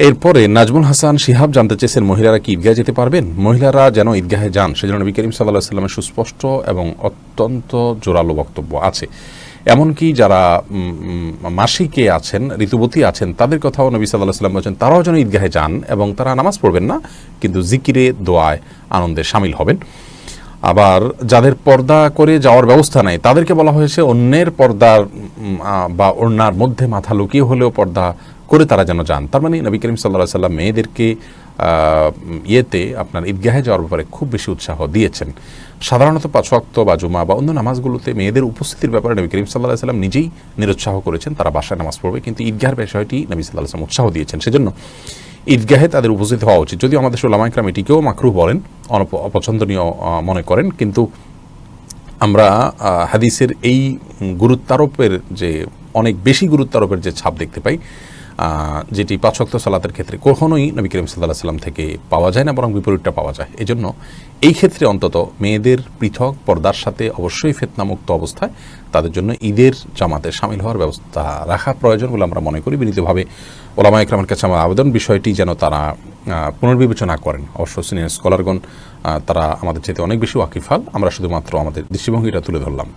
এরপরে নাজমুল হাসান শিহাব জানতে চেয়েছেন মহিলারা কি ঈদগাহে যেতে পারবেন? মহিলারা যেন ঈদগাহে যান সেজন্য নবী করিম সাল্লাল্লাহু আলাইহি ওয়াসাল্লামের সুস্পষ্ট এবং অত্যন্ত জোরালো বক্তব্য আছে। এমনকি যারা মাসিকে আছেন, ঋতুবতী আছেন, তাদের কথাও নবী সাল্লাল্লাহু আলাইহি ওয়াসাল্লাম বলেছেন তারাও যেন ঈদগাহে যান এবং তারা নামাজ পড়বেন না, কিন্তু জিকিরে, দোয়ায়, আনন্দে শামিল হবেন। আবার যাদের পর্দা করে যাওয়ার ব্যবস্থা নেই তাদেরকে বলা হয়েছে অন্যের পর্দার বা ওড়নার মধ্যে মাথা লুকিয়ে হলেও পর্দা করে তারা যেন যান। তার মানে নবী করিম সাল্লাল্লাহু আলাইহি ওয়াসাল্লাম মেয়েদেরকে আপনার ঈদগাহে যাওয়ার ব্যাপারে খুব বেশি উৎসাহ দিয়েছেন। সাধারণত ৫ ওয়াক্ত বা জুমা বা অন্য নামাজগুলোতে মেয়েদের উপস্থিতির ব্যাপারে নবী করিম সাল্লাল্লাহু আলাইহি ওয়াসাল্লাম নিজেই নিরুৎসাহ করেছেন, তারা বাসায় নামাজ পড়বে, কিন্তু ঈদগাহের বিষয়টি নবী সাল্লাল্লাহু আলাইহি ওয়াসাল্লাম উৎসাহ দিয়েছেন। সেজন্য ঈদগাহে তাদের উপস্থিত হওয়া উচিত। যদিও আমাদের উলামা ইকরাম এটিকেও মাকরুহ বলেন, অপছন্দনীয় মনে করেন, কিন্তু আমরা হাদিসের এই গুরুত্বারোপের যে অনেক বেশি গুরুত্বারোপের যে ছাপ দেখতে পাই, যেটি ৫ ওয়াক্ত সালাতের ক্ষেত্রে কখনোই নবী করিম সাল্লাল্লাহু আলাইহি ওয়াসাল্লাম থেকে পাওয়া যায় না, বরং বিপরীতটা পাওয়া যায়। এজন্য এই ক্ষেত্রে অন্তত মেয়েদের পৃথক পর্দার সাথে অবশ্যই ফিতনামুক্ত অবস্থায় তাদের জন্য ঈদের জামাতে শামিল হওয়ার ব্যবস্থা রাখা প্রয়োজন বলে আমরা মনে করি। বিনীতভাবে ওলামা ইকরামের কাছে আমার আবেদন, বিষয়টি যেন তারা পুনর্বিবেচনা করেন। অবশ্য সিনিয়র স্কলারগণ তারা আমাদের চাইতে অনেক বেশি ওয়াকিফাল, আমরা শুধুমাত্র আমাদের দৃষ্টিভঙ্গিটা তুলে ধরলাম।